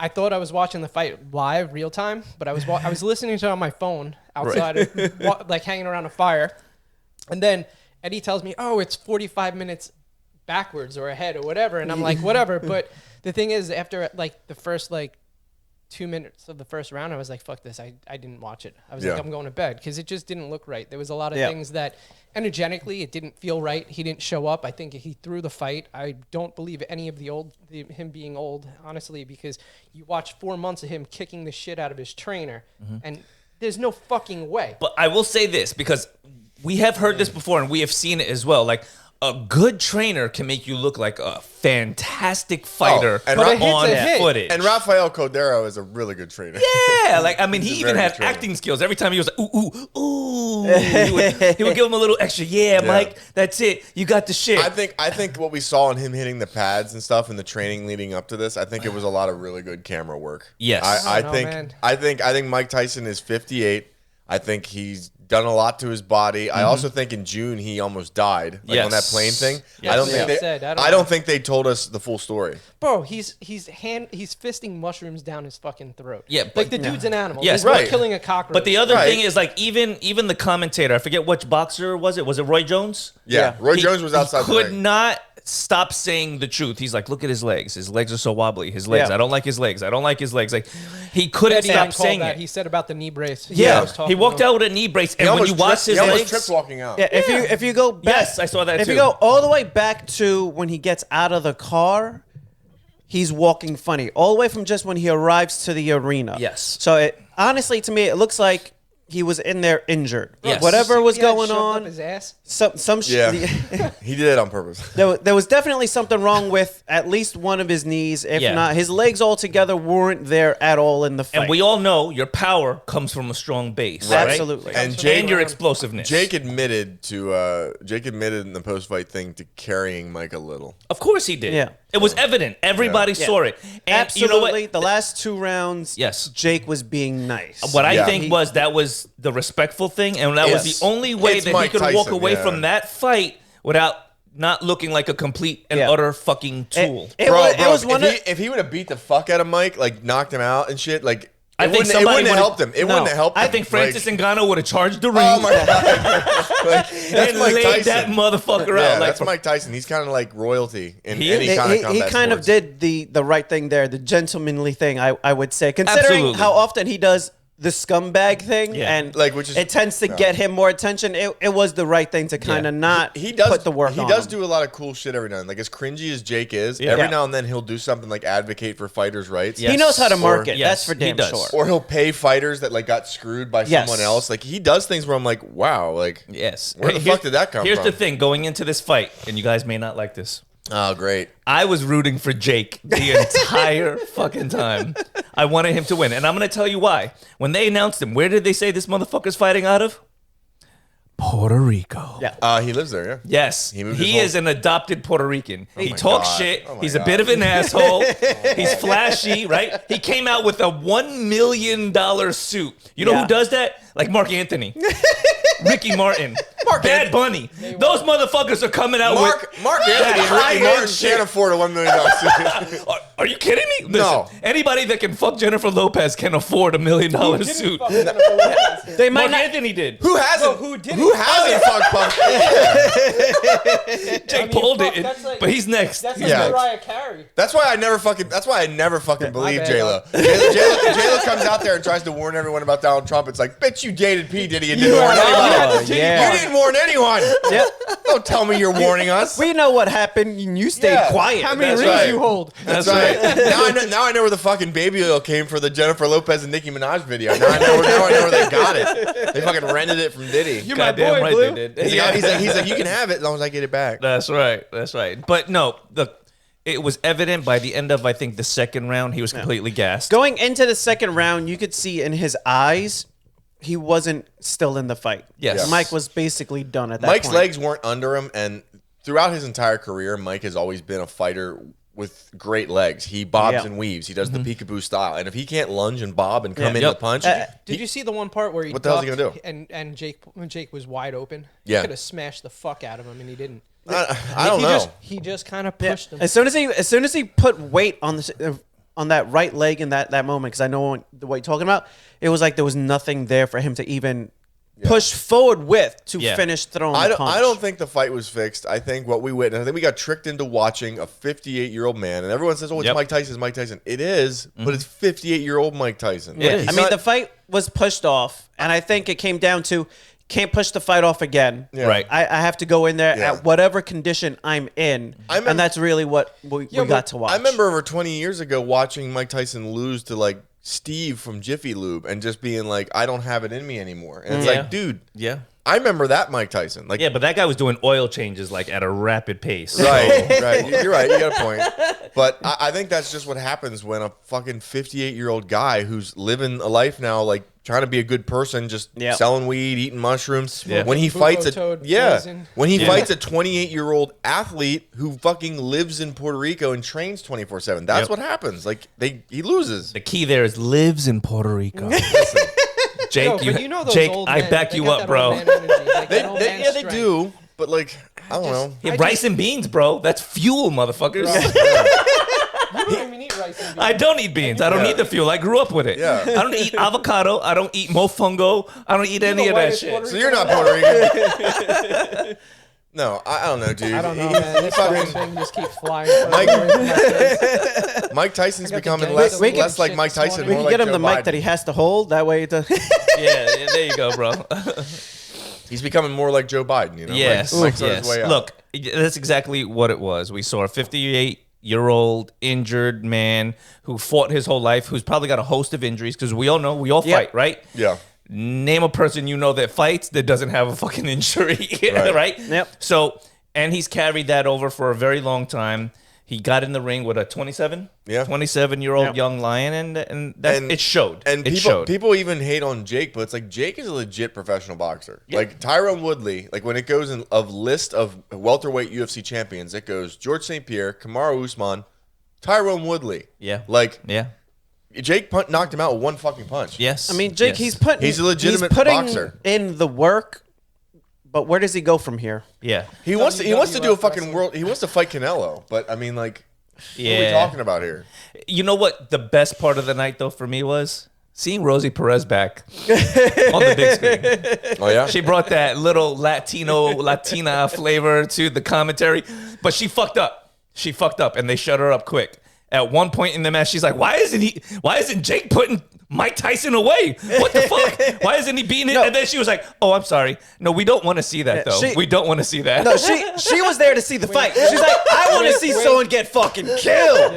I thought I was watching the fight live, real time, but I was listening to it on my phone outside, like hanging around a fire. And then Eddie tells me, "Oh, it's 45 minutes backwards or ahead or whatever," and I'm like, "Whatever." But the thing is, after like the first 2 minutes of the first round, I was like, "Fuck this!" I didn't watch it. I was like, "I'm going to bed," because it just didn't look right. There was a lot of things that energetically it didn't feel right. He didn't show up. I think he threw the fight. I don't believe any of him being old, honestly, because you watch 4 months of him kicking the shit out of his trainer, and there's no fucking way. But I will say this, because we have heard this before and we have seen it as well. Like, a good trainer can make you look like a fantastic fighter and But a hit's on a hit. footage. And Rafael Cordero is a really good trainer. Yeah, like, I mean, he He's a even very had good trainer. acting skills. Every time he was like, ooh, ooh, he would give him a little extra. Yeah, Mike, that's it. You got the shit. I think what we saw in him hitting the pads and stuff in the training leading up to this, I think it was a lot of really good camera work. Yes. I don't know, think man. I think Mike Tyson is 58. I think he's done a lot to his body. I also think in June he almost died, like on that plane thing. Yes. I don't Yeah. think they, Said, I don't I know. don't think they told us the full story. Bro, he's fisting mushrooms down his fucking throat. Yeah, like but- the dude's an animal. Yes, He's not right. killing a cockroach. But the other Right. thing is, like, even the commentator, I forget which boxer was it? Was it Roy Jones? Yeah, Roy Jones was outside He the could ring. not stop saying the truth. He's like, look at his legs. His legs are so wobbly. His legs. Yeah. I don't like his legs. I don't like his legs. Like, he couldn't Eddie Young stop called saying that. it. He said about the knee brace. Yeah, I was talking he walked about. out with a knee brace, and He when you almost watch tripped- his he almost legs, tripped walking out. Yeah, if you go back, Yes, I saw that If too. you go all the way back to when he gets out of the car, he's walking funny. All the way from just when he arrives to the arena. Yes. So honestly, to me, it looks like he was in there injured. Yes. Whatever was He had going shoved up on, his ass. some Yeah, shit. he did it on purpose. There was definitely something wrong with at least one of his knees. If Yeah. not, his legs altogether weren't there at all in the fight. and we all know your power comes from a strong base, right? Absolutely. And Comes Jake, And your explosiveness. Jake admitted in the post fight thing to carrying Mike a little. Of course he did. Yeah. It was evident. Everybody Yeah. saw it. And Absolutely. you know what? The last 2 rounds, Yes. Jake was being nice. What I Yeah. think was that was the respectful thing, and that was Yes. the only way It's that Mike he could walk Tyson, away yeah. from that fight without not looking like a complete and Yeah. utter fucking tool. It was one of if he would have beat the fuck out of Mike, like knocked him out and shit, like I it think wouldn't somebody have would've- helped him. It No. wouldn't have helped him. I think Francis Ngannou would have charged the ring Oh my god, Like, that's and Mike laid Tyson. that motherfucker Yeah, out. Like, that's Mike Tyson. He's kind of like royalty in He any is. kind of combat he kind of sports. did the right thing there, the gentlemanly thing, I would say, considering Absolutely. how often he does the scumbag thing, Yeah. and Like, which is- it tends to get him more attention. It was the right thing to kind of not He does put the work He on does him. do a lot of cool shit every now and then. Like as cringy as Jake is, Yeah. every Yeah. now and then he'll do something like advocate for fighters' rights. Yes. He knows how to Or- market. yes, That's for he damn does. sure. Or he'll pay fighters that like got screwed by Yes. someone else. Like he does things where I'm like, wow, like yes. Where the Here- fuck did that come Here's from? the thing going into this fight, and you guys may not like this. oh great. I was rooting for Jake the entire fucking time. I wanted him to win. And I'm going to tell you why. When they announced him, where did they say this motherfucker's fighting out of? Puerto Rico. Yeah. He lives there, yeah. Yes. He moved his He whole- is an adopted Puerto Rican. He my talks God. shit. Oh my He's a God. bit of an asshole. He's flashy, right? He came out with a $1 million suit. You know Yeah. who does that? Like Mark Anthony. Ricky Martin. Bad Bunny. Those motherfuckers are coming out Mark with Anthony and Ricky high-end Martin shit. can't afford a $1 million suit. Are you kidding me? Listen, No. Anybody that can fuck Jennifer Lopez can afford $1 million suit. They might Mark not. Anthony did. Who hasn't? who didn't? Who hasn't fucked Punk? Jake Paul fuck, did, that's like- but he's next. That's Yeah. like Mariah Carey. That's why I never fucking believe bad, J Lo. J Lo comes out there and tries to warn everyone about Donald Trump. It's like, bitch, you dated P Diddy and didn't warn anybody. yeah. You didn't warn anyone. Yep. Don't tell me you're warning us. We know what happened. and You stayed Yeah. quiet. How many That's rings right. you hold? That's right. Now I know where the fucking baby oil came for the Jennifer Lopez and Nicki Minaj video. Now I know where they got it. They fucking rented it from Diddy. You're my Goddamn boy, right Blue. they did. He's like, you can have it as long as I get it back. That's right. That's right. But no, it was evident by the end of, I think, the second round, he was completely gassed. Going into the second round, you could see in his eyes he wasn't still in the fight. Yes. Yeah. Mike was basically done at that Mike's point. legs weren't under him, and throughout his entire career, Mike has always been a fighter with great legs. He bobs Yeah. and weaves. He does the peekaboo style, and if he can't lunge and bob and come in Yep. the punch, Did you see the one part where he What the hell's he ducked gonna and Jake was wide open? Yeah. He could have smashed the fuck out of him, and he didn't. I don't he know. He just kind of pushed him. As soon as he put weight on on that right leg in that moment, because I know what you're talking about. It was like there was nothing there for him to even push forward with to finish throwing the punch. I don't think the fight was fixed. I think what we witnessed, I think we got tricked into watching a 58-year-old man, and everyone says, "Oh, it's Mike Tyson, it's Mike Tyson." It is, but it's 58-year-old Mike Tyson. It is. I mean, the fight was pushed off, and I think it came down to can't push the fight off again. Yeah. Right. I have to go in there at whatever condition I'm in, and that's really what we got to watch. I remember over 20 years ago watching Mike Tyson lose to like Steve from Jiffy Lube and just being like, I don't have it in me anymore. And it's like, dude, I remember that Mike Tyson. Like, yeah, but that guy was doing oil changes like at a rapid pace. Right, right. You're right. You got a point. But I think that's just what happens when a fucking 58-year-old guy who's living a life now, like trying to be a good person, just selling weed, eating mushrooms. Yeah. When he fights fights a 28-year-old athlete who fucking lives in Puerto Rico and trains 24/7, that's what happens. Like he loses. The key there is lives in Puerto Rico. Listen, Jake, those Jake, old I men, back they you got up, that old bro. man energy, like that old man They strength. do. But like, I don't know. Yeah, rice and beans, bro. That's fuel, motherfuckers. You don't even eat rice and beans. I don't eat beans. I don't need the fuel. I grew up with it. Yeah. I don't eat avocado. I don't eat mofongo. I don't eat any of that whitest shit. Puerto So you're not Puerto Rican. No, I don't know, dude. I don't know, He- man. he This fucking- fucking thing just keeps flying. Mike Tyson's I got the becoming gang less, of the less like shit Mike this morning. Tyson. we more can like get him Joe the mic Biden. that he has to hold. That way, it does. Yeah, there you go, bro. He's becoming more like Joe Biden. You know, Yes, Mike's on his yes. way out. Look, that's exactly what it was. We saw a 58-year-old injured man who fought his whole life, who's probably got a host of injuries, because we all know, we all fight, right? Yeah. Name a person you know that fights that doesn't have a fucking injury, Right. right? Yep. So, and he's carried that over for a very long time. He got in the ring with a 27-year-old Yep. young lion, and that it showed. And it showed. people even hate on Jake, but it's like Jake is a legit professional boxer. Like Tyrone Woodley, like when it goes in a list of welterweight UFC champions, it goes George St. Pierre, Kamaru Usman, Tyrone Woodley. Yeah. Like Yeah. Jake knocked him out with one fucking punch. Yes. I mean, Jake, Yes. He's a legitimate putting boxer. in the work, but where does he go from here? Yeah. He wants to do a WWF fucking wrestling. world. He wants to fight Canelo, but I mean, like, what are we Yeah. talking about here? You know what the best part of the night, though, for me was? Seeing Rosie Perez back on the big screen. Oh yeah, She brought that little Latina flavor to the commentary, but she fucked up. She fucked up, and they shut her up quick. At one point in the match, she's like, "Why isn't Jake putting Mike Tyson away? What the fuck? Why isn't he beating it?" No. And then she was like, "Oh, I'm sorry. No, we don't want to see that, though. she- We don't want to see that." No, she was there to see the fight. She's like, I want to see someone get fucking killed.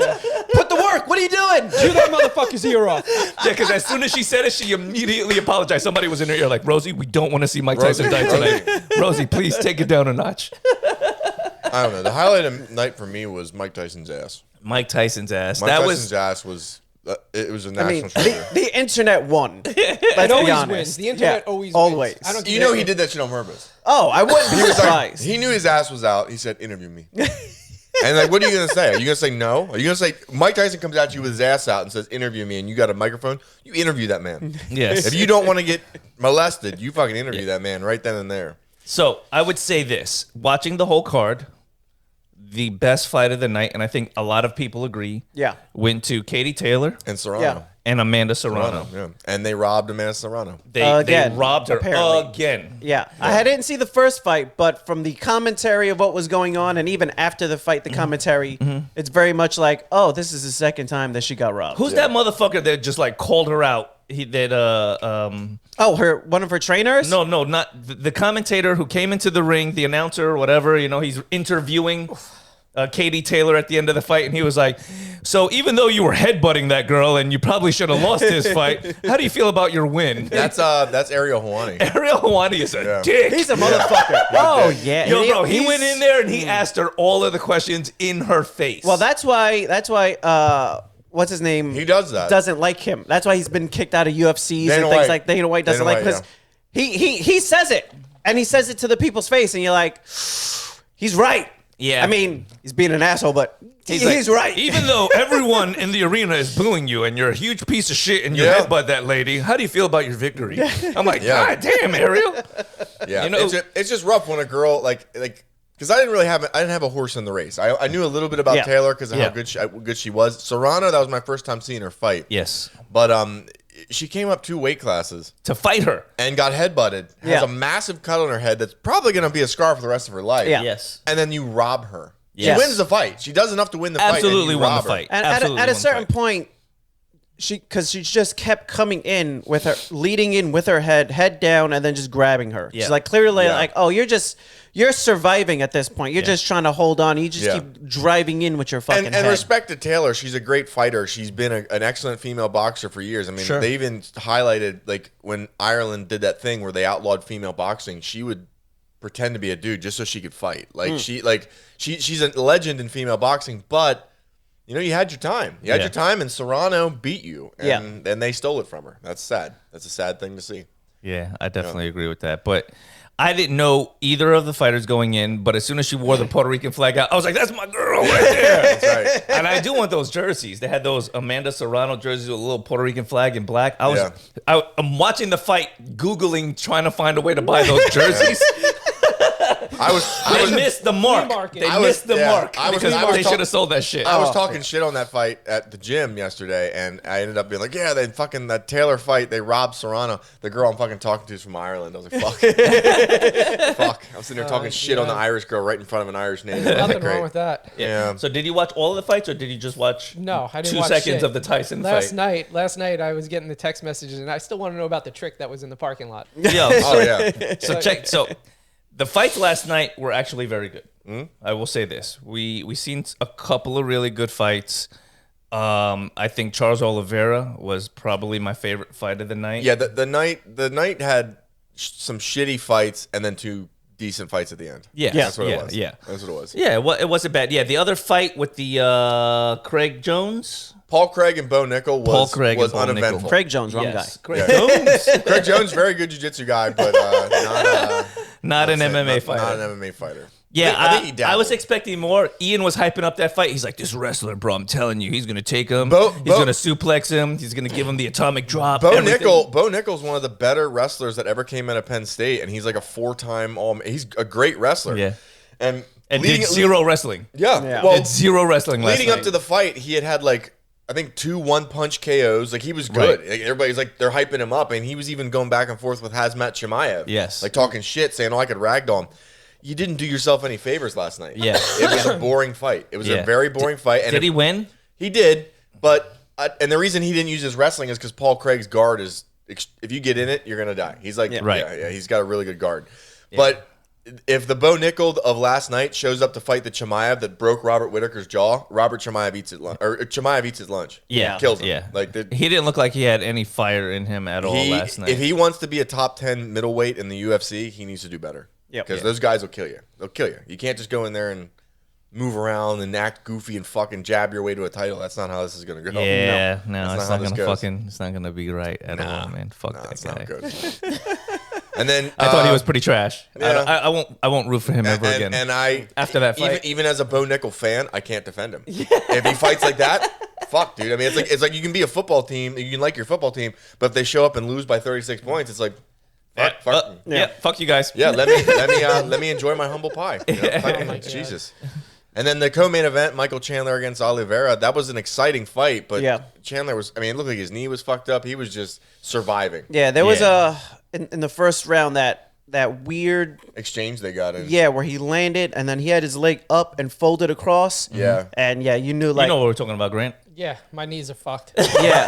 Put the work. What are you doing? Chew that motherfucker's ear off. Yeah, because as soon as she said it, she immediately apologized. Somebody was in her ear like, "Rosie, we don't want to see Mike Tyson die tonight. Rosie, please take it down a notch." I don't know. The highlight of the night for me was Mike Tyson's ass. Mike Tyson's ass. Mike that Tyson's was ass was. It was a I national mean, treasure. the internet won. Let's It be always honest. wins. The internet always always. wins. I don't You know he did that shit on purpose. Oh, I wouldn't be He was like, surprised. he knew his ass was out. He said, "Interview me." And like, what are you gonna say? Are you gonna say no? Are you gonna say Mike Tyson comes at you with his ass out and says, "Interview me," and you got a microphone? You interview that man. yes. If you don't want to get molested, you fucking interview that man right then and there. So I would say this: watching the whole card, the best fight of the night, and I think a lot of people agree. Yeah. Went to Katie Taylor And Serrano. Yeah. and Amanda Serrano. Yeah. And they robbed Amanda Serrano. They Again, robbed her apparently. again. Yeah, I didn't see the first fight, but from the commentary of what was going on, and even after the fight, the commentary, it's very much like, oh, this is the second time that she got robbed. Who's that motherfucker that just like called her out? Oh, one of her trainers? No, not the commentator who came into the ring, the announcer or whatever. You know, he's interviewing Katie Taylor at the end of the fight, and he was like, "So even though you were headbutting that girl and you probably should have lost this fight, how do you feel about your win?" That's Ariel Helwani. Ariel Helwani is a dick. He's a motherfucker. Oh yeah, Yo, bro, he he's- went in there and he asked her all of the questions in her face. Well, that's why. What's his name? He does that. Doesn't like him. That's why he's been kicked out of UFCs Dana and things White. like Dana White doesn't Dana like White, because he says it, and he says it to the people's face, and you're like, he's right. Yeah. I mean, he's being an asshole, but he's like, right. Even though everyone in the arena is booing you and you're a huge piece of shit and you Yeah. headbutt that lady, how do you feel about your victory? I'm like, Yeah. God damn, Ariel. Yeah, You know- it's just rough when a girl like because I didn't have a horse in the race. I knew a little bit about Taylor because of how good she was. Serrano, that was my first time seeing her fight. Yes. But she came up 2 weight classes to fight her and got headbutted. Has a massive cut on her head that's probably going to be a scar for the rest of her life. Yeah. Yes. And then you rob her. Yes. She wins the fight. She does enough to win the fight. Absolutely and won the fight. And Absolutely at a won the certain fight. point, because she just kept coming in with her, leading in with her head down, and then just grabbing her. Yeah. She's like clearly like, oh, you're surviving at this point. You're just trying to hold on. You just keep driving in with your fucking head. And respect to Taylor, she's a great fighter. She's been an excellent female boxer for years. I mean, they even highlighted like when Ireland did that thing where they outlawed female boxing, she would pretend to be a dude just so she could fight. Like she's a legend in female boxing, but you know, you had your time. You had your time, and Serrano beat you, and then they stole it from her. That's sad. That's a sad thing to see. Yeah, I definitely agree with that. But I didn't know either of the fighters going in, but as soon as she wore the Puerto Rican flag out, I was like, that's my girl right there. That's right. And I do want those jerseys. They had those Amanda Serrano jerseys with a little Puerto Rican flag in black. I'm watching the fight, Googling, trying to find a way to buy those jerseys. They missed the mark. They missed the mark because they should have sold that shit. I was talking shit on that fight at the gym yesterday, and I ended up being like, yeah, that Taylor fight, they robbed Serrano. The girl I'm fucking talking to is from Ireland. I was like, fuck. Fuck. I'm sitting there talking shit on the Irish girl right in front of an Irish name. Nothing wrong with that. Yeah. So did you watch all of the fights, or did you just watch No, I didn't 2 watch seconds shit. of the Tyson fight? Last night I was getting the text messages, and I still want to know about the trick that was in the parking lot. Yeah. Oh, yeah. So the fights last night were actually very good. I will say this: we seen a couple of really good fights. I think Charles Oliveira was probably my favorite fight of the night. Yeah, the night had some shitty fights and then 2 decent fights at the end. Yeah, That's what it was. Yeah, That's what it was. yeah. Well, it wasn't bad. Yeah, the other fight with the Craig Jones. Paul Craig and Bo Nickel was uneventful. Craig Jones, wrong guy. Craig Jones. Craig Jones, very good jiu-jitsu guy, but not an MMA fighter. Not an MMA fighter. Yeah, I think he dabbled. I was expecting more. Ian was hyping up that fight. He's like, this wrestler, bro, I'm telling you, he's going to take him. He's going to suplex him. He's going to give him the atomic drop. Bo Nickel's one of the better wrestlers that ever came out of Penn State, and he's like a 4-time he's a great wrestler. Yeah. And did zero wrestling. Yeah. Well, did zero wrestling last leading night. up to the fight, he had like, I think 2 one-punch KOs. Like, he was good. Right. Like, everybody's like, they're hyping him up, and he was even going back and forth with Hazmat Chimaev. Yes. Like, talking shit, saying, I could ragdoll him. You didn't do yourself any favors last night. Yeah. It was a boring fight. It was a very boring fight. And did he win? He did, but and the reason he didn't use his wrestling is because Paul Craig's guard is, if you get in it, you're gonna die. He's like, he's got a really good guard. Yeah. But if the Bo Nickel of last night shows up to fight the Chimaev that broke Robert Whitaker's jaw, Robert Chimaev eats his lunch, or Chimaev eats his lunch. Yeah, kills him. Yeah, like he didn't look like he had any fire in him at all last night. If he wants to be a top 10 middleweight in the UFC, he needs to do better. Yeah, because those guys will kill you. They'll kill you. You can't just go in there and move around and act goofy and fucking jab your way to a title. That's not how this is gonna go. Yeah, no, it's not gonna be right at all, man. Fuck that guy. Not good. And then I thought he was pretty trash. Yeah. I won't root for him ever again. And I after that fight, even as a Bo Nickel fan, I can't defend him. If he fights like that, fuck, dude. I mean, it's like you can be a football team, you can like your football team, but if they show up and lose by 36 points, it's like. Fuck you guys. Yeah, let me enjoy my humble pie. You know? Jesus. And then the co-main event, Michael Chandler against Oliveira, that was an exciting fight, but Chandler was, I mean, it looked like his knee was fucked up. He was just surviving. Yeah, there was in the first round that weird exchange they got in. Yeah, where he landed and then he had his leg up and folded across. Yeah. And you knew like you know what we're talking about, Grant. Yeah, my knees are fucked. Yeah.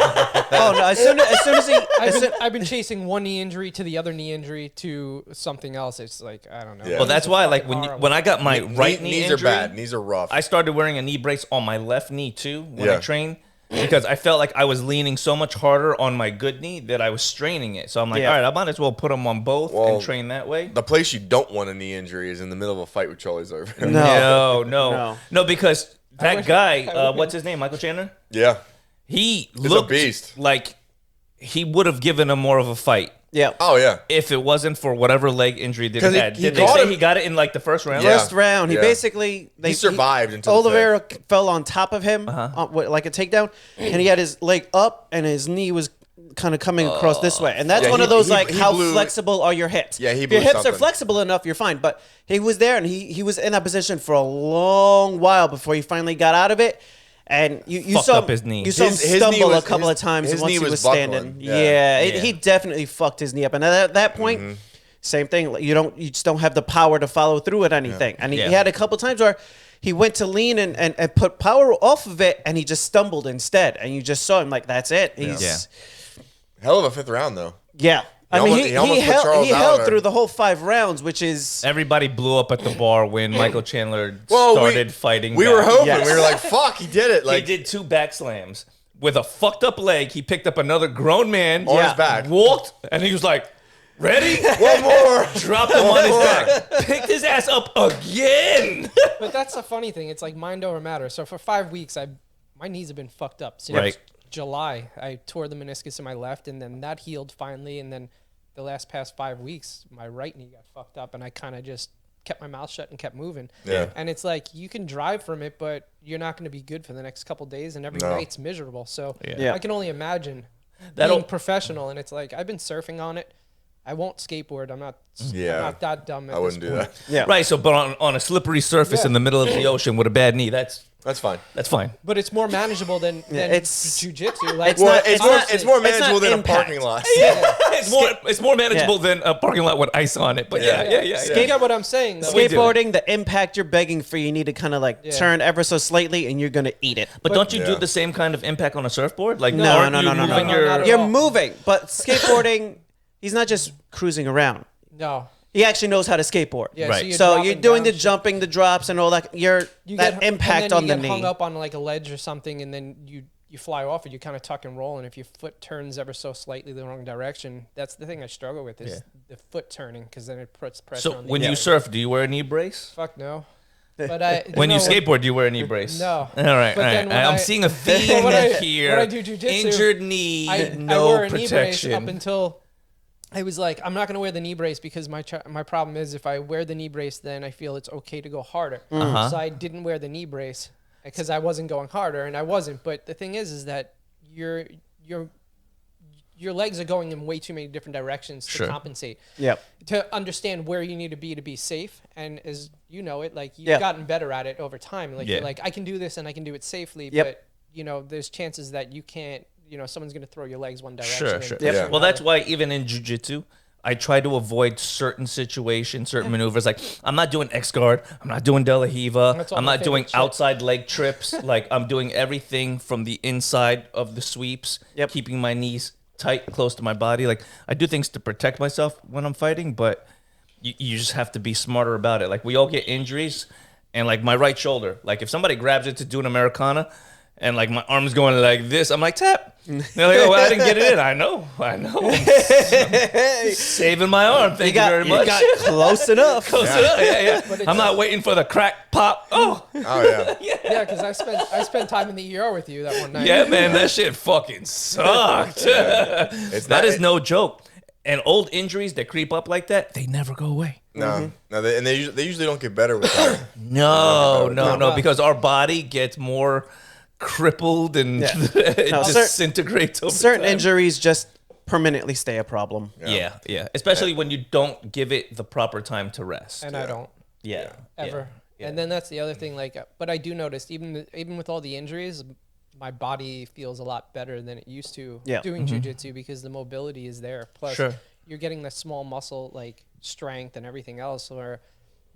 Oh no! As soon as he, I've been chasing one knee injury to the other knee injury to something else. It's like I don't know. Yeah. Well, that's why like when I got my right knee knees injury, are bad. Knees are rough. I started wearing a knee brace on my left knee too when I trained because I felt like I was leaning so much harder on my good knee that I was straining it. So I'm like, all right, I might as well put them on both and train that way. The place you don't want a knee injury is in the middle of a fight with Charlie Oliveira. No, because that guy, what's his name, Michael Chandler? Yeah. He a looked beast. Like he would have given him more of a fight. Yeah. Oh yeah. If it wasn't for whatever leg injury that he had. He Did they say he got it in like the first round? First round. He basically he survived until Oliveira fell on top of him like a takedown, and he had his leg up and his knee was kind of coming across this way. And that's Yeah, one of he- those he- like, he how blew- flexible are your hips? Yeah, he If your blew hips are something. flexible enough, you're fine. But he was there, and he was in that position for a long while before he finally got out of it. And you Fucked saw up his knee. You saw him His knee stumble was- a couple his- of times his once knee he was was standing. buckling. Yeah, Yeah. he definitely fucked his knee up. And at that point, same thing. Like, you just don't have the power to follow through with anything. And he Yeah. had a couple times where he went to lean and put power off of it, and he just stumbled instead. And you just saw him like, that's it. He's Hell of a 5th round though. yeah. I almost- mean, he almost put he Charles held Oliver. through the whole 5 rounds, which is Everybody blew up at the bar when Michael Chandler Well, started fighting. We back. were hoping. Yes. We were like, "Fuck, he did it!" Like, He did 2 back slams with a fucked up leg. He picked up another grown man on Yeah. his back. walked, and he was like, "Ready?" One more. Dropped him on his back. Picked his ass up again. But that's a funny thing. It's like mind over matter. So for 5 weeks, my knees have been fucked up since Right. July. I tore the meniscus in my left, and then that healed finally. And then the past 5 weeks, my right knee got fucked up, and I kind of just kept my mouth shut and kept moving. Yeah. And it's like you can drive from it, but you're not going to be good for the next couple days, and every night's miserable. So Yeah. I can only imagine That'll- being professional. And it's like I've been surfing on it. I won't skateboard. I'm not that dumb. At I wouldn't this do point. that. yeah. Right. So, but on a slippery surface Yeah. in the middle of the ocean with a bad knee, that's fine. fine. But it's more manageable than it's- jujitsu. Like, it's Well, not- it's it's more not manageable than impact. a parking lot. It's more manageable than a parking lot with ice on it. But yeah. You get what I'm saying, though. We do. Skateboarding, the impact you're begging for, you need to kind of like Yeah. turn ever so slightly, and you're gonna eat it. But don't you do Yeah. the same kind of impact on a surfboard? Like, No, aren't no, you no, no, no, moving no. your- Not at You're all. moving, but skateboarding, he's not just cruising around. No. He actually knows how to skateboard. Yeah, Right. So dropping you're doing the down, jumping, the drops, and all that. you That get, impact and on then the you get knee. hung up on like a ledge or something, and then you fly off it. You kind of tuck and roll, and if your foot turns ever so slightly the wrong direction, that's the thing I struggle with is the foot turning, because then it puts pressure So on the when knee. you surf, do you wear a knee brace? Fuck no. But I When you no, skateboard, do you wear a knee brace? No. All right. But then when I'm I- seeing a theme when I- here. when I do jujitsu, injured knee, I no wore a knee brace protection. up until I was like, I'm not going to wear the knee brace because my problem is if I wear the knee brace, then I feel it's okay to go harder. Uh-huh. So I didn't wear the knee brace because I wasn't going harder, and I wasn't. But the thing is that your legs are going in way too many different directions to Sure. compensate. Yep. To understand where you need to be safe, and as you know it, like you've Yeah. gotten better at it over time. Like Yeah. you're like, I can do this and I can do it safely, Yep. but there's chances that you can't. Someone's going to throw your legs one direction. Sure, and sure. push you Yeah. Well, that's why even in jiu-jitsu, I try to avoid certain situations, certain maneuvers. Like, I'm not doing X guard. I'm not doing De La Hiva. That's all I'm my not doing favorite shit. outside leg trips. Like, I'm doing everything from the inside of the sweeps, Yep. keeping my knees tight, close to my body. Like, I do things to protect myself when I'm fighting, but you just have to be smarter about it. Like, we all get injuries, and like my right shoulder, like if somebody grabs it to do an Americana, and like my arm's going like this, I'm like, tap. They're like, oh, well, I didn't get it in. I know. I'm saving my arm. Thank you, very much. You got close enough. Close enough. Yeah. I'm not waiting for the crack pop. Oh, Oh yeah. Yeah, because I spent time in the ER with you that one night. yeah, man, that shit fucking sucked. It's That not- is no joke. And old injuries that creep up like that, they never go away. No, no, they usually don't get better with time. No, because our body gets more crippled and it No, disintegrates over Certain time. injuries just permanently stay a problem. Yeah. Especially when you don't give it the proper time to rest. And I don't Yeah. ever. Yeah. And then that's the other thing. Like, but I do notice even with all the injuries, my body feels a lot better than it used to Yeah. doing jujitsu because the mobility is there. Plus, Sure. you're getting the small muscle like strength and everything else. Or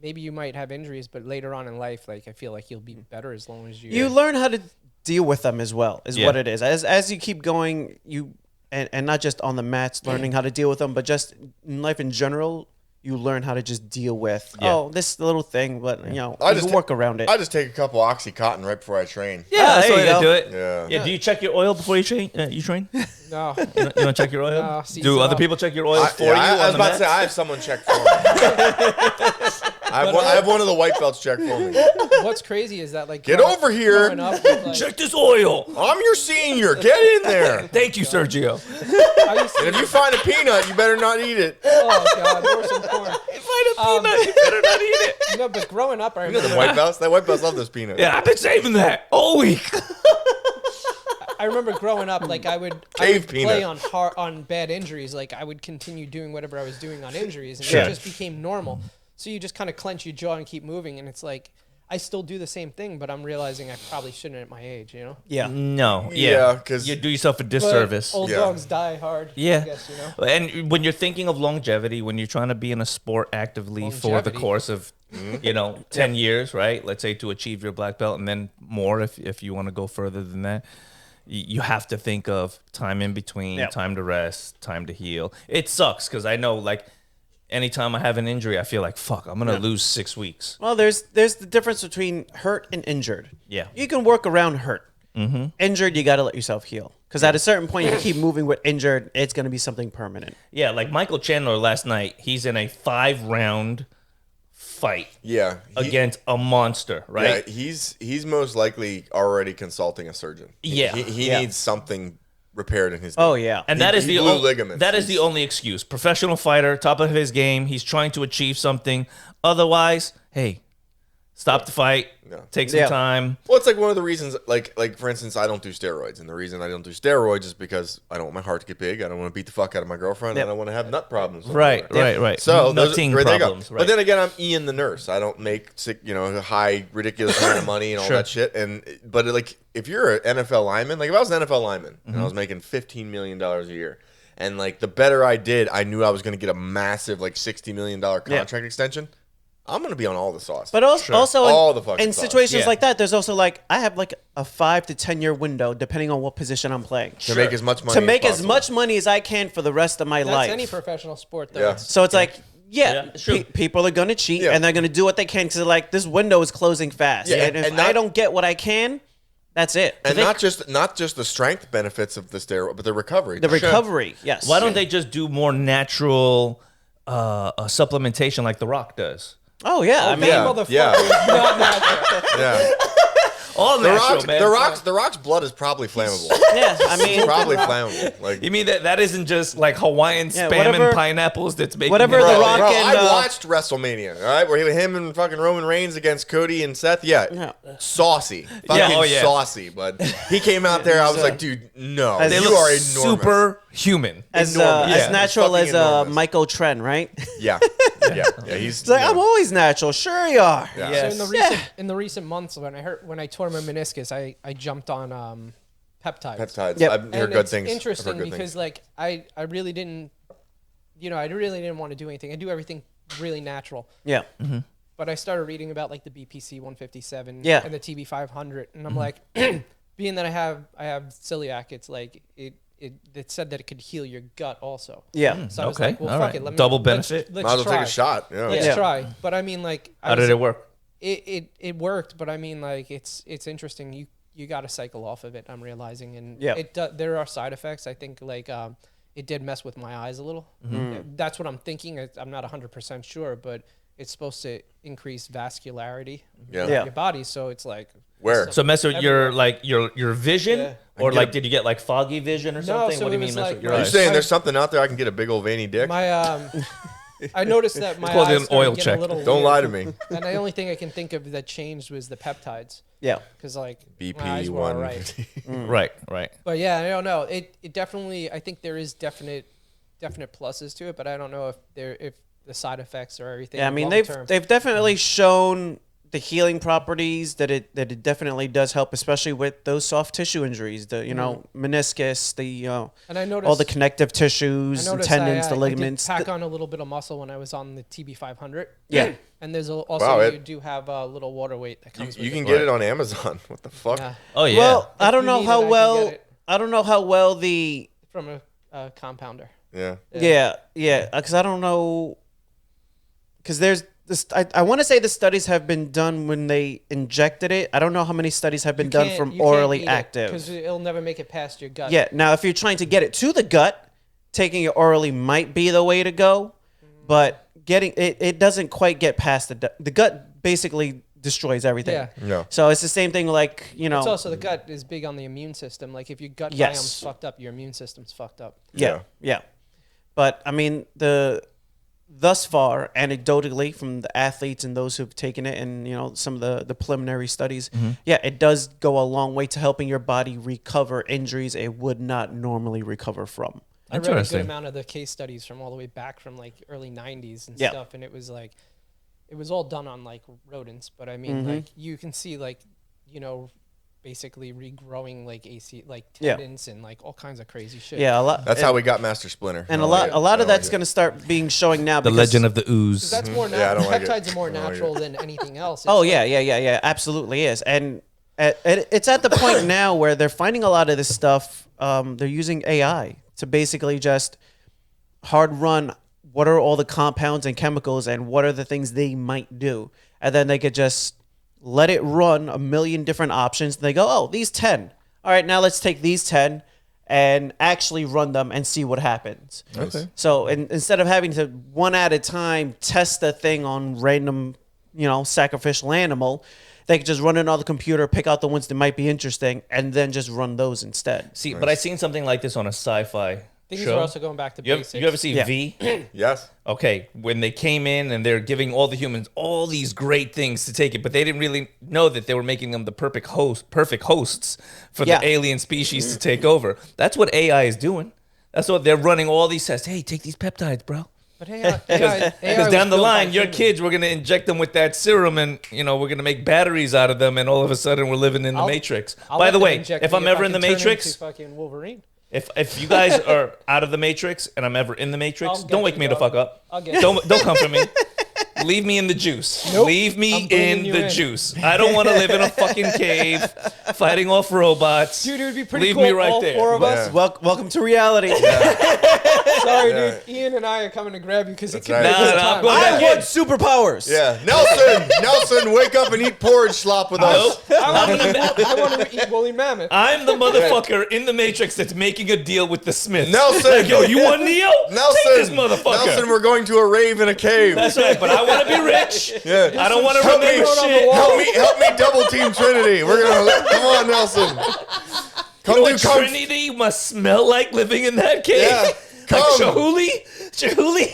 maybe you might have injuries, but later on in life, like I feel like you'll be better as long as You learn how to deal with them as well, is Yeah. what it is. As you keep going, and not just on the mats, learning how to deal with them, but just in life in general, you learn how to just deal with, this little thing, but you can work around it. I just take a couple OxyContin right before I train. Yeah, that's there the way you to go. do it. Yeah. Do you check your oil before you train? You train? No. You don't check your oil? No, Do other seasonal. people check your oil for you? I on was the about to say mat? I have someone check for me. I have one of the white belts check for me. What's crazy is that like Get over here. growing up with, like, Check this oil. I'm your senior. Get in there. Thank you, Sergio. I used to- And if you find a peanut, you better not eat it. oh god, or some corn. You better not eat it. No, but growing up, I You know remember the white belts? That white belts love those peanuts. Yeah, I've been saving that all week. I remember growing up, like I would play on bad injuries. Like I would continue doing whatever I was doing on injuries, and it just became normal. So you just kind of clench your jaw and keep moving, and it's like I still do the same thing, but I'm realizing I probably shouldn't at my age. You know? Yeah. No. Yeah, because you do yourself a disservice. Old dogs die hard. Yeah. I guess, you know? And when you're thinking of longevity, when you're trying to be in a sport actively for the course of, 10 years, right? Let's say to achieve your black belt and then more if you want to go further than that, you have to think of time in between, time to rest, time to heal. It sucks because I know, like, anytime I have an injury, I feel like, fuck, I'm going to lose 6 weeks. Well, there's the difference between hurt and injured. Yeah. You can work around hurt. Mm-hmm. Injured, you got to let yourself heal. Because at a certain point, if you keep moving with injured, it's going to be something permanent. Yeah, like Michael Chandler last night, he's in a 5-round fight against a monster, right? Yeah, he's most likely already consulting a surgeon. Yeah. He needs something repaired in his game. Oh, yeah. And that is the ligaments. only excuse. Professional fighter, top of his game. He's trying to achieve something. Otherwise, hey, stop the fight. No. Take some time. Well, it's like one of the reasons, like for instance, I don't do steroids. And the reason I don't do steroids is because I don't want my heart to get big. I don't want to beat the fuck out of my girlfriend. I don't want to have nut problems. Right. So, nutting problems. Right. But then again, I'm Ian the nurse. I don't make high, ridiculous amount of money and all that shit. But like, if you're an NFL lineman, like if I was an NFL lineman and I was making $15 million a year, and like the better I did, I knew I was going to get a massive like $60 million contract extension. I'm going to be on all the sauce. But also all the fucking in sauce. situations like that, there's also like, I have like a 5 to 10 year window, depending on what position I'm playing. To make as much money as much money as I can for the rest of my life. That's any professional sport, though. Yeah. So it's like, people are going to cheat and they're going to do what they can because like, this window is closing fast. Yeah, and if I don't get what I can, that's it. And not just the strength benefits of the steroid, but the recovery. The recovery, yes. Why don't they just do more natural supplementation like The Rock does? Oh, yeah. I mean, Motherfucker is not natural. Yeah. All natural, man. The Rock's blood is probably flammable. Yeah, I mean, probably flammable. Like, you mean that isn't just like Hawaiian spam and pineapples that's making whatever The Rock and I watched WrestleMania, all right, where him and fucking Roman Reigns against Cody and Seth. Yeah. Saucy, fucking saucy. But he came out there. I was like, dude, no, They you look are enormous. super human. as natural as Michael Trent, right? Yeah. He's It's like, I'm always natural. Sure you are. Yeah. Yes. So in the recent months when I tore my meniscus, I jumped on peptides. Peptides. Yep. I've heard And good it's things. interesting because like I really didn't want to do anything. I do everything really natural. Yeah. But I started reading about like the BPC 157 Yeah. and the TB 500, and I'm like, being that I have celiac, it's like it said that it could heal your gut also. Yeah. So I was Okay. like, well, All fuck right. it. Double benefit. Let's Might as well try. take a shot. Yeah. Let's try. But I mean, like, How did it work? It worked, but I mean, like, it's interesting. You got to cycle off of it. I'm realizing, and there are side effects. I think like it did mess with my eyes a little. That's what I'm thinking. I'm not 100% sure, but it's supposed to increase vascularity in your body. So it's like Where? So mess with Everywhere. your vision, Yeah. or like did you get like foggy vision or something? so What do you it mean was mess like with your Are you eyes? saying there's something out there I can get a big old veiny dick? my I noticed that my called it eyes an started oil getting check. a little Don't weird. lie to me. And the only thing I can think of that changed was the peptides, Yeah. because like my BP eyes were all 1. right. Right. But yeah, I don't know. It definitely. I think there is definite pluses to it, but I don't know if the side effects or everything. Yeah, I mean, long-term. they've definitely shown the healing properties that it definitely does help, especially with those soft tissue injuries, the meniscus, the And I noticed all the connective tissues, I the noticed tendons, the I ligaments. did pack on a little bit of muscle when I was on the TB 500. Yeah. And there's also Wow, you do have a little water weight that comes. You with can it. get it on Amazon. What the fuck? Yeah. Oh yeah. Well, I don't you know need how it, I can well get it. I don't know how well the From a compounder. Yeah. yeah, because I don't know, because there's this. I want to say the studies have been done when they injected it. I don't know how many studies have been done from orally active. Because it'll never make it past your gut. Yeah. Now, if you're trying to get it to the gut, taking it orally might be the way to go, but getting it doesn't quite get past the gut. Basically destroys everything. Yeah. No. So it's the same thing. Like It's also the gut is big on the immune system. Like if your gut Yes. biome's fucked up, your immune system's fucked up. Yeah. But I mean, the thus far, anecdotally, from the athletes and those who've taken it, and some of the preliminary studies, yeah, it does go a long way to helping your body recover injuries it would not normally recover from. I read a good amount of the case studies from all the way back from like early 90s and stuff, and it was like, it was all done on like rodents, but I mean, like you can see like, basically regrowing like AC, like tendons and like all kinds of crazy shit. Yeah, a lot. That's how we got Master Splinter. And a lot of that's going to start being showing now. The Legend of the Ooze. That's more natural. Peptides are more natural than anything else. Oh yeah, absolutely is. And it's at the point now where they're finding a lot of this stuff. They're using AI to basically just hard run what are all the compounds and chemicals and what are the things they might do, and then they could just let it run a million different options. They go, oh, these 10. All right, now let's take these 10 and actually run them and see what happens. Okay. So instead of having to one at a time test the thing on random, sacrificial animal, they could just run it on the computer, pick out the ones that might be interesting, and then just run those instead. See, but I seen something like this on a sci-fi Things show. are also going back to basics. You ever see V? Yes. Okay, when they came in and they're giving all the humans all these great things to take it, but they didn't really know that they were making them the perfect hosts for the alien species to take over. That's what AI is doing. That's what they're running all these tests. Hey, take these peptides, bro. But AI Because down the line, your kids, we're going to inject them with that serum and, we're going to make batteries out of them, and all of a sudden we're living in the Matrix. By the way, if I'm ever in the Matrix, fucking Wolverine. If you guys are out of the Matrix and I'm ever in the Matrix, don't wake me the fuck up. Don't come for me. Leave me in the juice. Nope. Leave me in the juice. I don't want to live in a fucking cave fighting off robots. Dude, it would be pretty Leave cool. me right all there. four of us. Welcome to reality. Sorry, dude. Ian and I are coming to grab you because it could right. be No, time. I want superpowers. Yeah. Nelson, wake up and eat porridge slop with us. I want to eat woolly mammoth. I'm the motherfucker in the Matrix that's making a deal with the Smiths. Nelson. Like, yo, you want Neo? Nelson, Take this motherfucker. Nelson, we're going to a rave in a cave. That's right, but I want to be rich. Yeah. I don't want to Help me, remember shit. help me double team Trinity. We're gonna come on, Nelson. Come You know do what, kung Trinity must smell like living in that cave. Yeah. Like Come. Chihuly.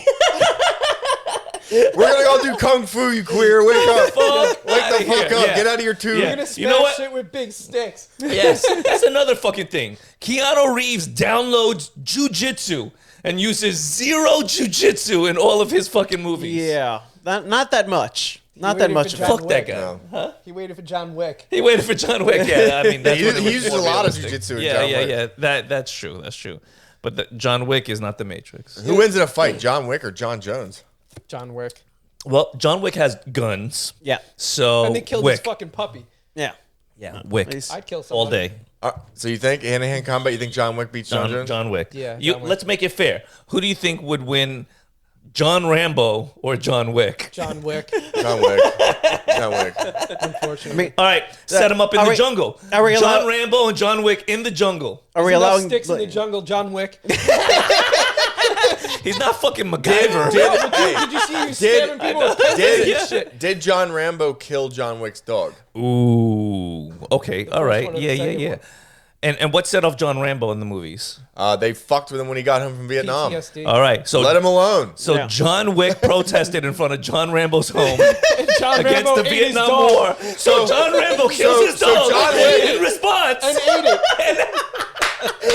We're gonna go do kung fu, you queer. Wake up. Fuck Wake outta the fuck here. up. Yeah. Get out of your tube. Yeah. You're gonna smash You know what? shit with big sticks. Yes, that's another fucking thing. Keanu Reeves downloads jujitsu and uses zero jujitsu in all of his fucking movies. Yeah, not that much. Not You that waited much. for of John it. Fuck that Wick. guy. No. He waited for John Wick. He waited for John Wick. Yeah, I mean, that's He when it was uses more a lot of realistic. jujitsu in Yeah, John yeah, Wick. yeah. That's true. That's true. But John Wick is not the Matrix. Who wins in a fight, John Wick or John Jones? John Wick. Well, John Wick has guns. Yeah, So And they killed Wick. his fucking puppy. yeah. Yeah, Wick. He's- I'd kill All somebody. day. So you think hand-to-hand combat? You think John Wick beats John Jones? John Wick. Yeah, You, John Wick. Let's make it fair. Who do you think would win, John Rambo or John Wick? John Wick. John Wick. John Wick. Unfortunately. All right, set him up in are the we- jungle. are we John allow- Rambo and John Wick in the jungle. Are we There's enough allowing sticks in the jungle, John Wick? He's not fucking MacGyver. Did you see you stabbing people with pencils and shit? Did John Rambo kill John Wick's dog? Ooh. Okay. All right. one or Yeah, the yeah, second yeah. one? And what set off John Rambo in the movies? They fucked with him when he got home from Vietnam. PTSD. All right. So Let him alone. So Yeah. John Wick protested in front of John Rambo's home And John against Rambo the ate his Vietnam dog War. So John Rambo kills his so dog John Wick- in response. And ate it.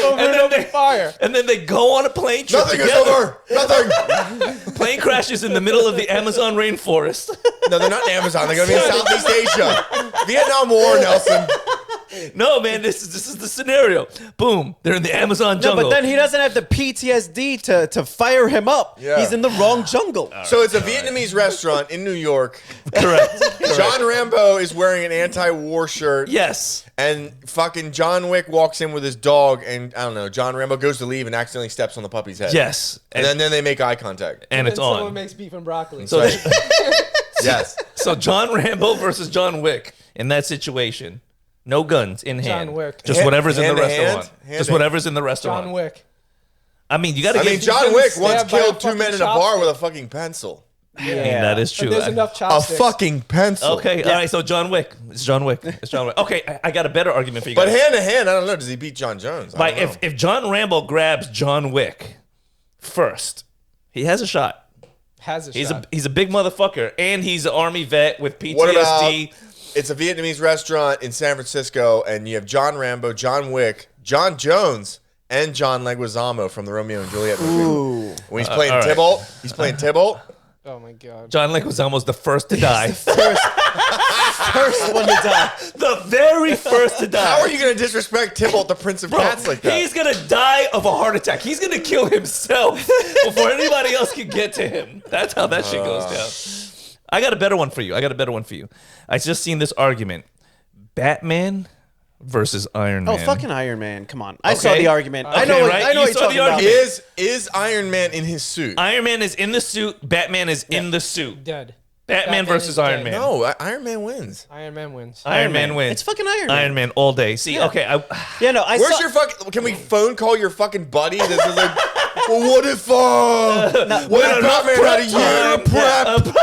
Over and then over they- fire. And then they go on a plane trip Nothing is together. over. Nothing. Plane crashes in the middle of the Amazon rainforest. No, they're not in Amazon. They're going to be in Southeast Asia. Vietnam War, Nelson. No, man, this is the scenario. Boom, they're in the Amazon No, jungle. but then he doesn't have the PTSD to fire him up. Yeah. He's in the wrong jungle. So it's a Vietnamese restaurant in New York. Correct. John Rambo is wearing an anti-war shirt. Yes. And fucking John Wick walks in with his dog, and I don't know, John Rambo goes to leave and accidentally steps on the puppy's head. Yes. And then they make eye contact. and And it's someone on. makes beef and broccoli. So, Yes. so John Rambo versus John Wick in that situation. No guns in hand. John Wick. Just whatever's in the Hand to hand? restaurant. Hand Just to- whatever's in the restaurant. John Wick. I mean, you got to I get. mean, John been Wick stabbed once by a killed two fucking men in a bar chopstick. with a fucking pencil. I mean, that is true. But there's enough A chopsticks. fucking pencil. Okay, all right. So John Wick. It's John Wick. It's John Wick. Okay, I got a better argument for you But guys. hand to hand, I don't know. Does he beat John Jones? I Like, don't know. if John Rambo grabs John Wick first, he has a shot. has a shot. He's a big motherfucker, and he's an army vet with PTSD. What about, it's a Vietnamese restaurant in San Francisco, and you have John Rambo, John Wick, John Jones, and John Leguizamo from the Romeo and Juliet movie. Ooh. When he's playing all right. Tybalt, he's playing Tybalt. Oh my god. John Leguizamo's the first to die. First one to die. The very first to die. How are you going to disrespect Tybalt, the Prince of Cats, like that? He's gonna die of a heart attack. He's gonna kill himself before anybody else can get to him. That's how that shit goes down. I got a better one for you. I just seen this argument: Batman versus Iron Man. Oh, fucking Iron Man! Come on, I saw the argument. Okay, I know. right? I know You what saw you're the talking about. argument. Is Iron Man in his suit? Iron Man is in the suit. Batman is in the suit. Dead. Batman versus is Iron dead. Man. No, Iron Man wins. Iron Man wins. Iron Man wins. It's fucking Iron Man. Iron Man all day. See, okay, Yeah, no, I Where's saw. your fucking? Can we phone call your fucking buddy? That's just like, well, what if what if Batman had a year of prep?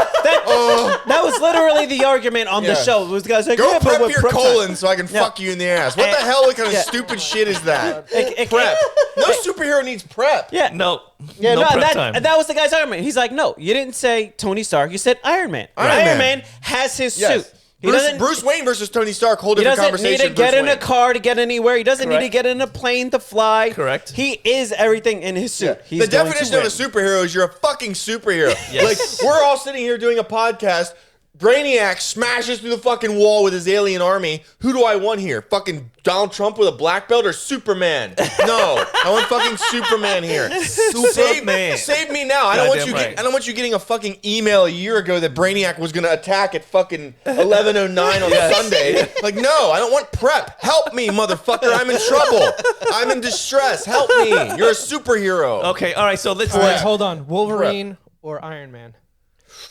That was literally the argument on the Yeah. show. It was the guys like, Go yeah, but prep with your prep time- colon so I can fuck you in the ass. What the hell? What kind of Yeah. stupid shit is that? It- Prep. No superhero needs prep. Yeah. no, Yeah, no no, prep that, time. and that was the guy's argument. He's like, no, you didn't say Tony Stark. You said Iron Man. Iron Iron Man. Man has his Yes. suit. He doesn't. Bruce Wayne versus Tony Stark. Whole He different doesn't need conversation. to get Bruce in a Wayne. car to get anywhere. He doesn't need to Correct. get in a plane to fly. Correct. He is everything in his suit. He's The going to definition of a win. superhero is you're a fucking superhero. Yes. Like, we're all sitting here doing a podcast. Brainiac smashes through the fucking wall with his alien army. Who do I want here? Fucking Donald Trump with a black belt or Superman? No, I want fucking Superman here. Superman. Save me now. I don't want Goddamn you. right. I don't want you getting a fucking email a year ago that Brainiac was gonna attack at fucking 11:09 on Sunday. Like, no, I don't want prep. Help me, motherfucker. I'm in trouble. I'm in distress. Help me. You're a superhero. Okay, all right. So let's. All right, hold on. Wolverine or Iron Man?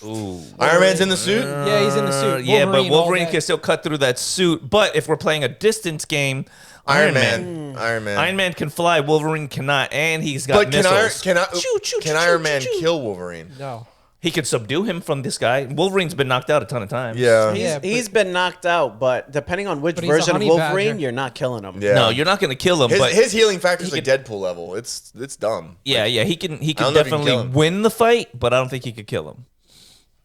Ooh. Iron Man's in the suit. Yeah, he's in the suit. Yeah, but all Wolverine day. can still cut through that suit. But if we're playing a distance game, Iron Man. Iron Man. Iron Man can fly. Wolverine cannot, and he's got But missiles. can choo, Iron Man choo. kill Wolverine? No. He could subdue him from this guy. Wolverine's been knocked out a ton of times. Yeah. Yeah, He's been knocked out, but depending on which But he's a version of honey Wolverine, badger. you're not killing him. Yeah. No, you're not going to kill him. but His healing factor is he like Deadpool level. It's dumb. yeah, he can don't know if he can definitely kill him. win the fight, but I don't think he could kill him.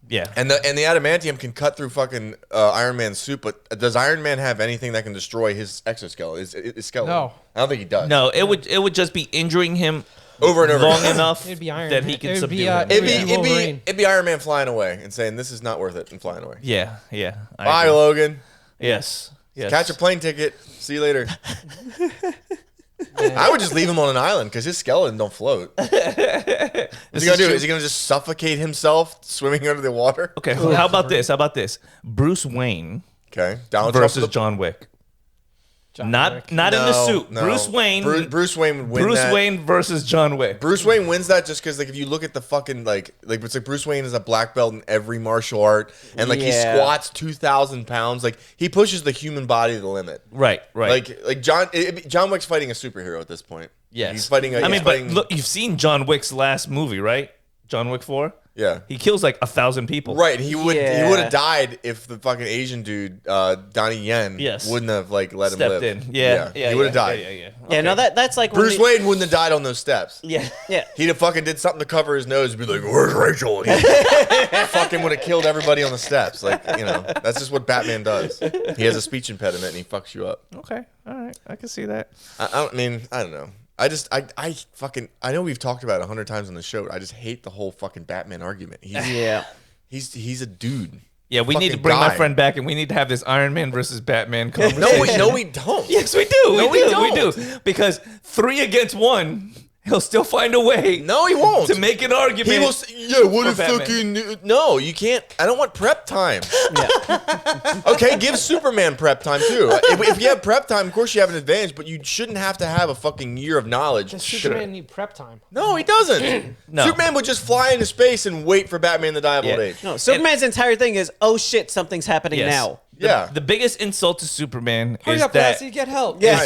Yeah. And the adamantium can cut through fucking Iron Man's suit, but does Iron Man have anything that can destroy his exoskeleton? His skeleton? No. I don't think he does. No, it would just be injuring him Over and over. long enough It'd be Iron that Man. he can It would subdue be, him. Wolverine. It'd be Iron Man flying away and saying, "This is not worth it," and flying away. Yeah. I Bye, agree. Logan. Yes. Catch a plane ticket. See you later. I would just leave him on an island because his skeleton don't float. What's he gonna do? Is he gonna just suffocate himself swimming under the water? Okay, how about this? Bruce Wayne Okay, Donald versus Trump. John Wick. John Not Wick. in the suit. No. Bruce Wayne. Bruce Wayne would win Bruce that. Wayne versus John Wick. Bruce Wayne wins that just because, like, if you look at the fucking like it's like Bruce Wayne is a black belt in every martial art, and like he Yeah. squats 2,000 pounds. Like he pushes the human body to the limit. Right. Like John Wick's fighting a superhero at this point. Yes. He's fighting. But look, you've seen John Wick's last movie, right? John Wick 4. Yeah. He kills like 1,000 people. Right, he would Yeah. have died if the fucking Asian dude Donnie Yen Yes. wouldn't have like let Stepped him live. in. Yeah. he would have died. Yeah. Yeah, no, that's like when Bruce the- Wayne wouldn't have died on those steps. Yeah, yeah. He'd have fucking did something to cover his nose and be like, "Where's Rachel?" And he fucking would have killed everybody on the steps. Like, you know, that's just what Batman does. He has a speech impediment and he fucks you up. Okay. All right. I can see that. I don't know. I know we've talked about it 100 times on the show. I just hate the whole fucking Batman argument. Yeah. He's a dude. Yeah, we need to Fucking bring my guy. friend back, and we need to have this Iron Man versus Batman conversation. No, we don't. Yes, we do. No, we We don't. do. Because 3 against 1, he'll still find a way. No, he won't. To make an argument. He will say, yeah, what for if Batman. fucking... No, you can't. I don't want prep time. Okay, give Superman prep time, too. If you have prep time, of course you have an advantage, but you shouldn't have to have a fucking year of knowledge. Does Superman need prep time? No, he doesn't. No. Superman would just fly into space and wait for Batman to die of old Yeah. age. No, Superman's entire thing is, oh shit, something's happening Yes. now. Yeah. The biggest insult to Superman Hurry is up, that Lassie, get help. Yeah.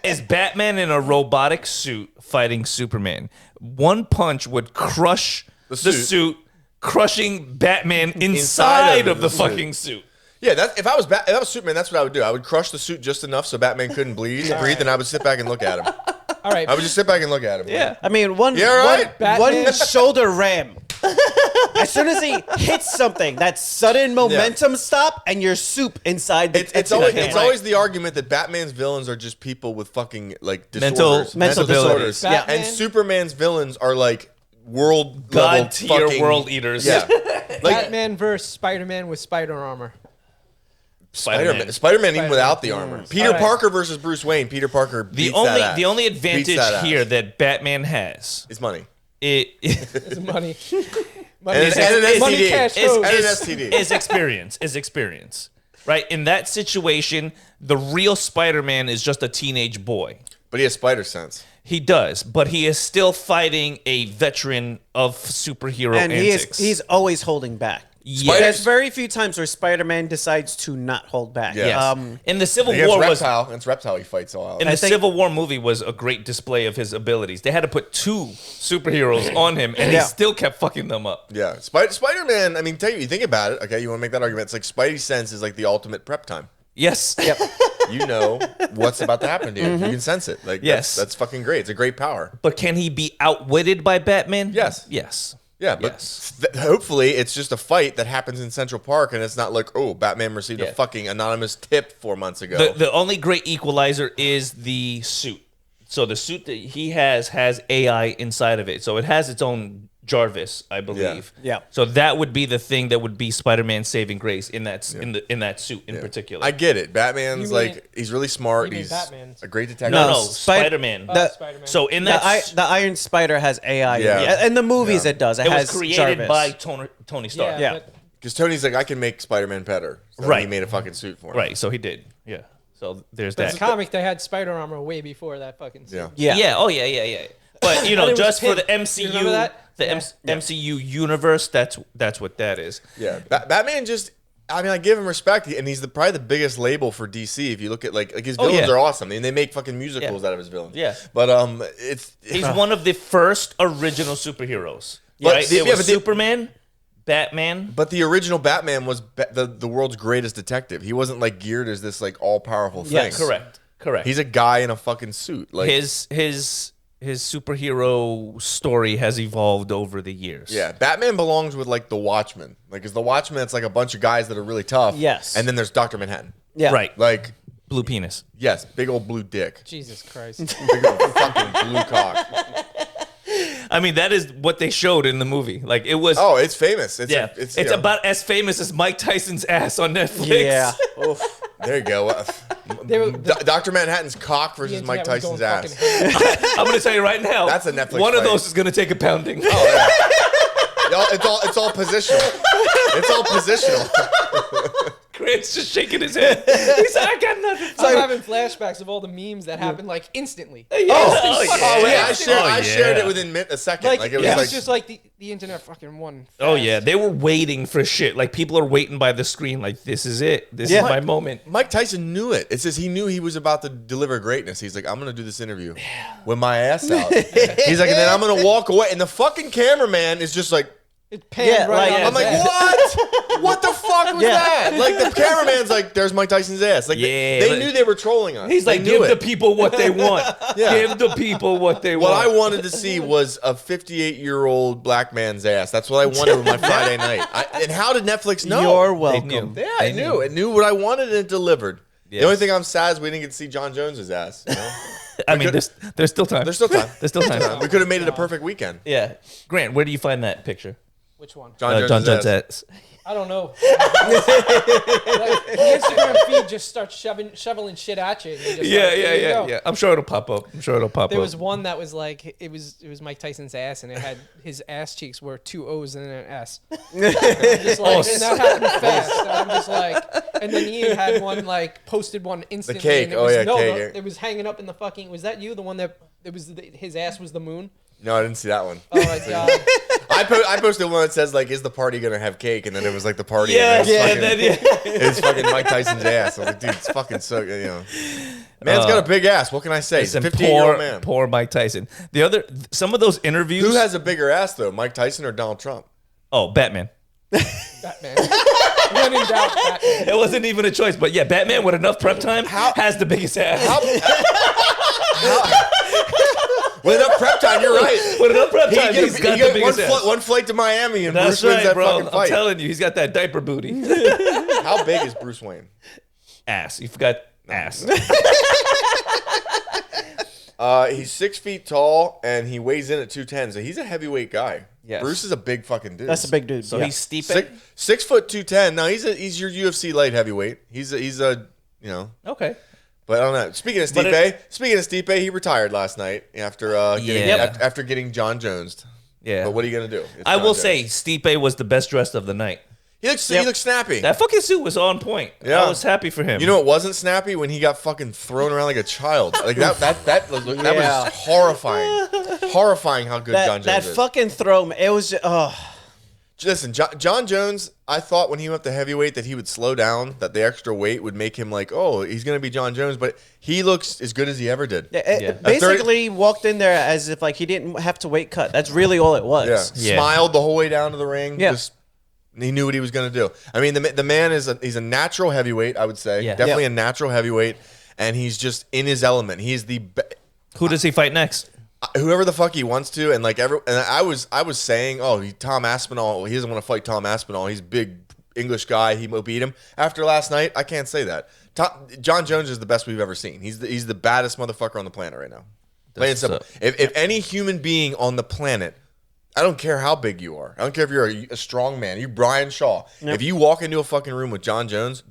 is Batman in a robotic suit fighting Superman. One punch would crush the suit, crushing Batman inside of the fucking suit. Yeah, if I was Superman, that's what I would do. I would crush the suit just enough so Batman couldn't breathe, and I would sit back and look at him. All right. I would just sit back and look at him. Yeah. I mean, one Yeah, right? one Batman- shoulder ram As soon as he hits something, that sudden momentum stop, and your soup inside the It's always the argument that Batman's villains are just people with fucking like disorders, mental disorders. Yeah. And Superman's villains are like world God tier world eaters. Yeah, like Batman versus Spider-Man with spider armor. Spider-Man even without the armor. Peter Right. Parker versus Bruce Wayne. Peter Parker beats The only Beats advantage that ass. here that Batman has is money. It's money. Money, And an money STD. cash is, flows. And an is, STD. is experience. Right? In that situation, the real Spider-Man is just a teenage boy. But he has spider sense. He does, but he is still fighting a veteran of superhero and antics. he's always holding back. Yes. There's very few times where Spider-Man decides to not hold back. Yeah. Yes. In the Civil Against War was Reptile he fights all out. in the Civil War movie was a great display of his abilities. They had to put 2 superheroes on him, and he still kept fucking them up. Yeah, Spider-Man. I mean, you think about it. Okay, you want to make that argument? It's like Spidey sense is like the ultimate prep time. Yes. Yep. You know what's about to happen to you. You can sense it. Like Yes. that's fucking great. It's a great power. But can he be outwitted by Batman? Yes. Yes. Yeah, but hopefully it's just a fight that happens in Central Park, and it's not like, oh, Batman received a fucking anonymous tip 4 months ago. The only great equalizer is the suit. So the suit that he has AI inside of it. So it has its own Jarvis, I believe. Yeah. So that would be the thing that would be Spider-Man's saving grace in that in that suit in particular. I get it. Batman's You mean- like he's really smart. you mean He's Batman's? a great detective. no, Spider- Spider-Man. Spider-Man. So in that The Iron Spider has AI. Yeah. In the movies, Yeah. it does. It, it has was created Jarvis. by Tony Stark. Yeah. but Because Tony's like, I can make Spider-Man better. So Right. He made a fucking suit for him. Right. So he did. Yeah. So there's in that. the comic, they had spider armor way before that fucking suit. Yeah. Yeah. Oh yeah. But you know, But it was just for pink. the You MCU, remember that? the Yeah. MCU universe, that's what that is. Yeah. Batman just. I mean, I give him respect, and he's probably the biggest label for DC. If you look at like his villains are awesome. I mean, they make fucking musicals out of his villains. Yeah. But He's one of the first original superheroes. But Right? the- It yeah, was but the- Superman, Batman. But the original Batman was the world's greatest detective. He wasn't like geared as this like all powerful thing. Yes. Correct. He's a guy in a fucking suit. Like his superhero story has evolved over the years. yeah, Batman belongs with like the Watchmen. Like, is the Watchmen? It's like a bunch of guys that are really tough. Yes. And then there's Dr. Manhattan. Yeah. Right. Like, Blue penis. yes, big old blue dick, Jesus Christ. big old fucking blue cock. I mean, that is what they showed in the movie. Like it was. Oh, it's famous. It's yeah. it's It's you know, about as famous as Mike Tyson's ass on Netflix. Yeah. Oof. There you go. Dr. Manhattan's cock versus The Mike internet was Tyson's going ass. fucking ham. I'm gonna tell you right now. That's a Netflix One of fight. those is gonna take a pounding. Oh yeah. It's all positional. It's all positional. Grant's just shaking his head. He said, "I got nothing." I'm having flashbacks of all the memes that happened like instantly. Oh, Oh wait, I Oh, shared yeah. it within a second. Like it was it like was just like the internet fucking won. Oh fast. yeah, they were waiting for shit. Like people are waiting by the screen. Like this is it. This is my moment. Mike Tyson knew it. It says he knew he was about to deliver greatness. He's like, I'm gonna do this interview with my ass out. He's like, and then I'm gonna walk away. And the fucking cameraman is just like, It panned Yeah, right like- on I'm his like, ass. what? What the fuck was Yeah. that? Like the cameraman's like, there's Mike Tyson's ass. Like Yeah, they but- knew they were trolling us. He's They like, knew give it. the people what they want. Yeah. Give the people what they What I want. wanted to see was a 58-year-old black man's ass. That's what I wanted with my Friday night. And how did Netflix know? You're They welcome. knew. Yeah, I knew. It knew what I wanted and it delivered. Yes. The only thing I'm sad is we didn't get to see John Jones's ass. You know? I mean, there's still time. There's still time. There's still time. We could have made it a perfect weekend. Yeah, Grant, where do you find that picture? Which one? John John Jones's Jones' ass. ass. I don't know. Like, the Instagram feed just starts shoveling shit at you. And you're just Yeah, like, there you go. yeah. I'm sure it'll pop up. There was one that was like it was Mike Tyson's ass, and it had his ass cheeks were 2 O's and an S. I'm just like, and that happened fast. And I'm just like, and then Ian had one like posted one instantly. cake. And it Oh, was, yeah, no, cake. it was hanging up in the fucking. Was that you? The one that it was his ass was the moon. No, I didn't see that one. Oh my god! I posted one that says like, "Is the party gonna have cake?" And then it was like the party. Yeah, and yeah, it's fucking Mike Tyson's ass. I was like, dude, it's fucking so. You know, man's got a big ass. What can I say? He's a Listen, 58-year-old man. poor Mike Tyson. Some of those interviews. Who has a bigger ass though, Mike Tyson or Donald Trump? Oh, Batman. Batman. When in doubt, Batman. It wasn't even a choice, but yeah, Batman with enough prep time has the biggest ass. With enough prep time, you're right. With enough prep time, he's got the biggest ass. one flight to Miami, and That's Bruce wins right, that bro. fucking I'm fight. telling you, he's got that diaper booty. How big is Bruce Wayne? Ass. You forgot ass. He's 6 feet tall, and he weighs in at 210, so he's a heavyweight guy. Yes. Bruce is a big fucking dude. That's a big dude. So yeah. he's Stipe. 6 foot 210. No, he's your UFC light heavyweight. He's a Okay. But I don't know. Speaking of Stipe, he retired last night after getting John Jones. Yeah. But what are you gonna do? It's I John will Jones. say Stipe was the best dressed of the night. He looks snappy. That fucking suit was on point. Yeah. I was happy for him. You know what wasn't snappy? When he got fucking thrown around like a child. Like that was horrifying. Horrifying how good John Jones that is. fucking throw, it was just, Listen, John Jones, I thought when he went up to heavyweight that he would slow down, that the extra weight would make him like, oh, he's going to be John Jones, but he looks as good as he ever did. basically walked in there as if like he didn't have to weight cut. That's really all it was. Yeah. Smiled the whole way down to the ring. Yeah. Just he knew what he was going to do. I mean, the man he's a natural heavyweight, I would say. Yeah. Definitely a natural heavyweight, and he's just in his element. He's the Who does he fight next? whoever the fuck he wants to, and I was saying, Tom Aspinall, he doesn't want to fight Tom Aspinall. He's a big English guy. He will beat him. After last night, I can't say that. John Jones is the best we've ever seen. He's the baddest motherfucker on the planet right now. Plain and simple. If any human being on the planet, I don't care how big you are. I don't care if you're a strong man. You're Brian Shaw. Yep. If you walk into a fucking room with John Jones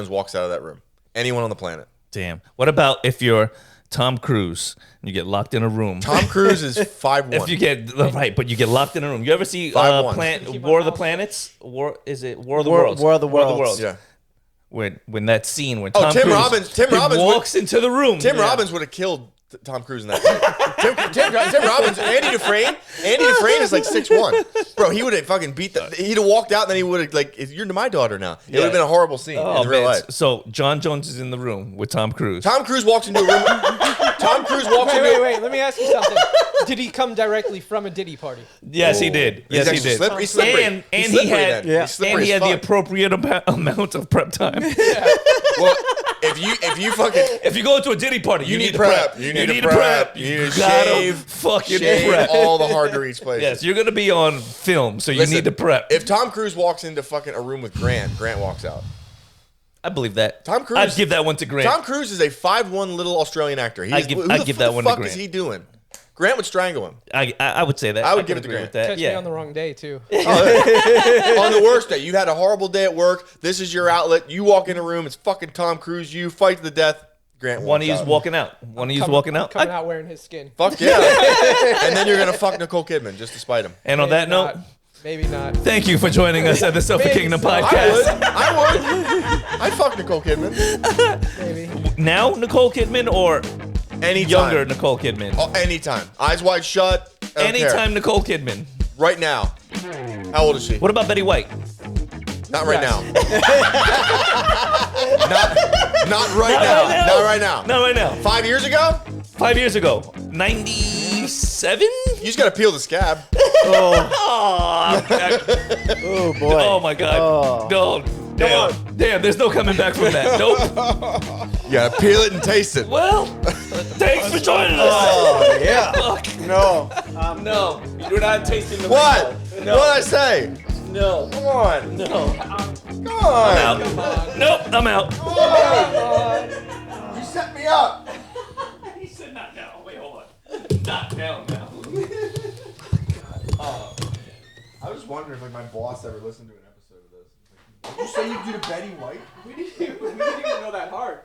walks out of that room. Anyone on the planet. Damn. What about if you're Tom Cruise and you get locked in a room? Tom Cruise is 5'1". If you get right, but you get locked in a room. You ever see War of the Planets? War of the Worlds? War of the Worlds. Yeah. When that scene when Tom Tim Cruise Robbins walks into the room. Tim Robbins would have killed Tom Cruise in that fight. Tim Robbins, Andy Dufresne is like 6'1". Bro, he would have fucking he'd have walked out and then he would have like, you're my daughter now. It would have been a horrible scene in real life. So John Jones is in the room with Tom Cruise. Tom Cruise walks into a room. Tom Cruise walks into Wait. Let me ask you something. Did he come directly from a Diddy party? Yes, he did. Yes, he did. He's slippery. And he had the appropriate amount of prep time. Well, if you go to a Diddy party, you need to prep. You need to prep. You need to shave all the hard to reach places. Yes, you're gonna be on film, so you need to prep. If Tom Cruise walks into fucking a room with Grant walks out. I believe that. Tom Cruise. I'd give that one to Grant. Tom Cruise is a 5'1" little Australian actor. I'd give that one to Grant. What the fuck is he doing? Grant would strangle him. I would say that. I would give it to Grant. With that. Catch me on the wrong day, too. On the worst day. You had a horrible day at work. This is your outlet. You walk in a room. It's fucking Tom Cruise. You fight to the death. Grant one of you's walking out. Coming out wearing his skin. Fuck yeah. And then you're going to fuck Nicole Kidman just to spite him. And on that note, maybe not. Thank you for joining us at the Sofa Kingdom Podcast. I would. I'd fuck Nicole Kidman. Maybe. Now Nicole Kidman or anytime. Younger Nicole Kidman? Oh, anytime. Eyes wide shut. Anytime Nicole Kidman. Right now. How old is she? What about Betty White? Not right now. Not right now. Not right now. Not right now. 5 years ago? 5 years ago. 97? You just got to peel the scab. Oh boy. Oh my God. No. Damn, there's no coming back from that. Nope. You got to peel it and taste it. Well, thanks for joining us. Oh, yeah. Fuck. No. No. You're not tasting the What? No. What'd I say? No. Come on. No. Come on. I'm out. Nope, I'm out. Come on. You set me up. He said not now. Wait, hold on. Not now. I was wondering if my boss ever listened to an episode of this. Did you say you do to Betty White? We didn't even know that hard.